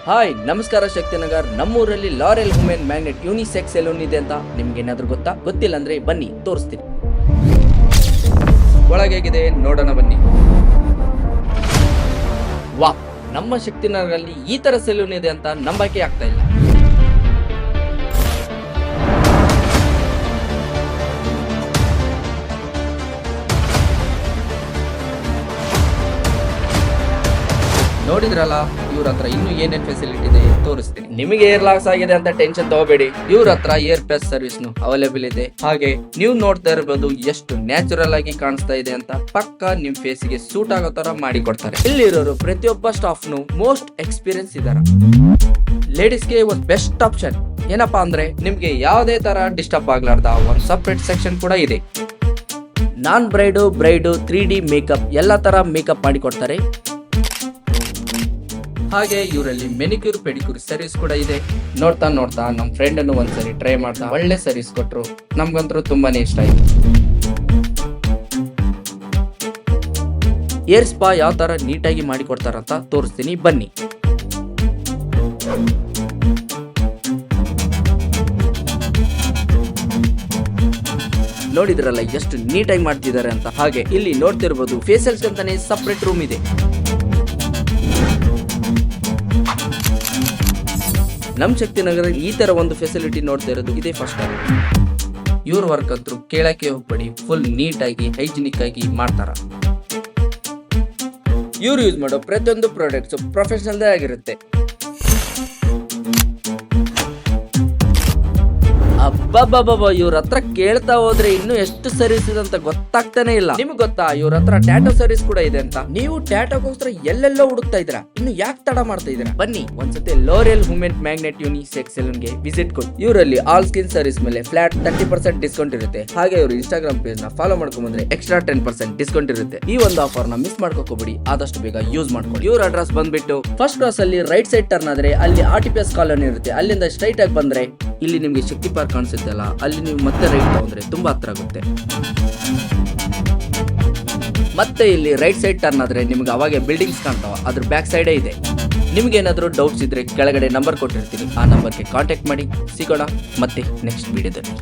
Hi ನಮಸ್ಕಾರ ಶಕ್ತಿನಗರ್. ನಮ್ಮೂರಲ್ಲಿ laurel women magnet unisex salon ಇದೆ ಅಂತ ನಿಮ್ಗೆ ಏನಾದ್ರೂ ಗೊತ್ತಿಲ್ಲ ಅಂದ್ರೆ ಬನ್ನಿ ತೋರಿಸ್ತೀನಿ. ಒಳಗೇಗಿದೆ ನೋಡೋಣ ಬನ್ನಿ. ವಾ, ನಮ್ಮ ಶಕ್ತಿನಗರಲ್ಲಿ ಈ ತರ ಸೆಲೂನ್ ಇದೆ ಅಂತ ನಂಬಕ್ಕೆ ಆಗ್ತಾ ಇಲ್ಲ. ನೋಡಿದ್ರಲ್ಲ, ಇವ್ರ ಹತ್ರ ಇನ್ನು ಏನೇನ್ ಫೆಸಿಲಿಟಿ ಇದೆ ತೋರಿಸ್ತೀನಿ. ನಿಮಗೆ ಏರ್ ಲಾಸ್ ಆಗಿದೆ ಅಂತ ಟೆನ್ಷನ್ ತಗೋಬೇಡಿ. ಇವ್ರ ಹತ್ರ ಏರ್ ಪ್ಲಸ್ ಸರ್ವಿಸ್ ಅವೈಲೇಬಲ್ ಇದೆ. ಹಾಗೆ ನೀವು ನೋಡ್ತಾ ಇರಬಹುದು ಎಷ್ಟು ನ್ಯಾಚುರಲ್ ಆಗಿ ಕಾಣಿಸ್ತಾ ಇದೆ ಅಂತ. ಪಕ್ಕ ನಿಮ್ ಫೇಸ್ ಗೆ ಸೂಟ್ ಆಗೋ ತರ ಮಾಡಿ ಕೊಡ್ತಾರೆ. ಇಲ್ಲಿರೋರು ಪ್ರತಿಯೊಬ್ಬ ಸ್ಟಾಫ್ ಮೋಸ್ಟ್ ಎಕ್ಸ್ಪೀರಿಯನ್ಸ್ ಇದಾರೆ. ಲೇಡೀಸ್ ಗೆ ಒಂದು ಬೆಸ್ಟ್ ಆಪ್ಷನ್ ಏನಪ್ಪಾ ಅಂದ್ರೆ, ನಿಮ್ಗೆ ಯಾವುದೇ ತರ ಡಿಸ್ಟರ್ಬ್ ಆಗ್ಲಾರ್ದ ಒಂದು ಸಪರೇಟ್ ಸೆಕ್ಷನ್ ಕೂಡ ಇದೆ. ನಾನ್ ಬ್ರೈಡು 3D ಮೇಕಪ್ ಎಲ್ಲಾ ತರ ಮೇಕಪ್ ಮಾಡಿ ಕೊಡ್ತಾರೆ. ಹಾಗೆ ಇವರಲ್ಲಿ ಮೆನಿಕ್ಯೂರ್ ಪೆಡಿಕ್ಯೂರ್ ಸರ್ವಿಸ್ ಕೂಡ ಇದೆ. ನೋಡ್ತಾ ನಮ್ ಫ್ರೆಂಡ್ ಅನ್ನು ಒಂದ್ಸರಿ ಟ್ರೈ ಮಾಡ್ತಾ ಒಳ್ಳೆ ಸರ್ವಿಸ್ ಕೊಟ್ರು. ನಮ್ಗಂತೂ ತುಂಬಾನೇ ಇಷ್ಟ ಆಯ್ತು. ಏರ್ ಸ್ಪಾ ಯಾವ ತರ ನೀಟಾಗಿ ಮಾಡಿ ಕೊಡ್ತಾರಂತ ತೋರಿಸ್ತೀನಿ ಬನ್ನಿ. ನೋಡಿದ್ರಲ್ಲ ಎಷ್ಟು ನೀಟಾಗಿ ಮಾಡ್ತಿದ್ದಾರೆ ಅಂತ. ಹಾಗೆ ಇಲ್ಲಿ ನೋಡ್ತಿರ್ಬೋದು ಫೇಸಿಯಲ್ಸ್ ಅಂತಾನೆ ಸಪರೇಟ್ ರೂಮ್ ಇದೆ. ನಮ್ ಶಕ್ತಿನಗರ ಈ ತರ ಒಂದು ಫೆಸಿಲಿಟಿ ನೋಡ್ತಾ ಇರೋದು ಇದೇ ಫಸ್ಟ್ ಟೈಮ್. ಇವ್ರ ವರ್ಕ್ ಅಂತೂ ಕೇಳಕ್ಕೆ ಹೋಗ್ಬೇಡಿ, ಫುಲ್ ನೀಟ್ ಆಗಿ ಹೈಜಿನಿಕ್ ಆಗಿ ಮಾಡ್ತಾರ. ಇವ್ರು ಯೂಸ್ ಮಾಡೋ ಪ್ರತಿಯೊಂದು ಪ್ರಾಡಕ್ಟ್ಸ್ ಪ್ರೊಫೆಷನಲ್ ಆಗಿರುತ್ತೆ. ಅಬ್ಬಬ್ಬಬ್ಬ, ಇವ್ರ ಹತ್ರ ಕೇಳ್ತಾ ಹೋದ್ರೆ ಇನ್ನು ಎಷ್ಟು ಸರ್ವಿಸ್ ಇದೆ ಅಂತ ಗೊತ್ತಾಗ್ತಾನೆ ಇಲ್ಲ. ನಿಮ್ಗೆ ಗೊತ್ತಾ ಇವ್ರ ಹತ್ರ ಟ್ಯಾಟೋ ಸರ್ವಿಸ್ ಕೂಡ ಇದೆ ಅಂತ. ನೀವು ಟ್ಯಾಟೋಗೋಸ್ಕರ ಎಲ್ಲೆಲ್ಲೋ ಹುಡುಕ್ತಾ ಇದ್ರ, ಇನ್ನು ಯಾಕೆ ತಡ ಮಾಡ್ತಾ ಇದೀರಾ? ಬನ್ನಿ ಒಂದ್ಸತಿ laurel women magnet unisex salon ಗೆ ವಿಸಿಟ್ ಕೊಡಿ. ಇವರಲ್ಲಿ ಆಲ್ ಸ್ಕಿನ್ ಸರ್ವಿಸ್ ಮೇಲೆ ಫ್ಲಾಟ್ 30% ಡಿಸ್ಕೌಂಟ್ ಇರುತ್ತೆ. ಹಾಗೆ ಇವರು ಇನ್ಸ್ಟಾಗ್ರಾಮ್ ಪೇಜ್ ನ ಫಾಲೋ ಮಾಡ್ಕೊಂಡ್ ಬಂದ್ರೆ ಎಕ್ಸ್ಟ್ರಾ 10% ಡಿಸ್ಕೌಂಟ್ ಇರುತ್ತೆ. ಈ ಒಂದು ಆಫರ್ ನ ಮಿಸ್ ಮಾಡ್ಕೋಬೇಡಿ, ಆದಷ್ಟು ಬೇಗ ಯೂಸ್ ಮಾಡ್ಕೊಳ್ಳಿ. ಇವ್ರ ಅಡ್ರೆಸ್ ಬಂದ್ಬಿಟ್ಟು ಫಸ್ಟ್ ಕ್ರಾಸ್ ಅಲ್ಲಿ ರೈಟ್ ಸೈಡ್ ಟರ್ನ್ ಆದ್ರೆ ಅಲ್ಲಿ RTPS ಕಾಲೋನಿ ಇರುತ್ತೆ. ಅಲ್ಲಿಂದ ಸ್ಟ್ರೈಟ್ ಆಗಿ ಬಂದ್ರೆ ಇಲ್ಲಿ ನಿಮ್ಗೆ ಶಕ್ತಿ ಪಾರ್ಕ್ ಕಾಣಿಸುತ್ತೆ ಅಲ್ಲ, ಅಲ್ಲಿ ನೀವು ಮತ್ತೆ ರೈಟ್ ತಗೊಂಡ್ರೆ ತುಂಬಾ ಹತ್ರ ಆಗುತ್ತೆ. ಮತ್ತೆ ಇಲ್ಲಿ ರೈಟ್ ಸೈಡ್ ಟರ್ನ್ ಆದ್ರೆ ನಿಮ್ಗೆ ಅವಾಗೆ ಬಿಲ್ಡಿಂಗ್ಸ್ ಕಾಣ್ತಾವ, ಅದ್ರ ಬ್ಯಾಕ್ ಸೈಡೇ ಇದೆ. ನಿಮ್ಗೆ ಏನಾದರೂ ಡೌಟ್ಸ್ ಇದ್ರೆ ಕೆಳಗಡೆ ನಂಬರ್ ಕೊಟ್ಟಿರ್ತೀನಿ, ಆ ನಂಬರ್ಗೆ ಕಾಂಟ್ಯಾಕ್ಟ್ ಮಾಡಿ. ಸಿಗೋಣ ಮತ್ತೆ ನೆಕ್ಸ್ಟ್ ವಿಡಿಯೋದಲ್ಲಿ.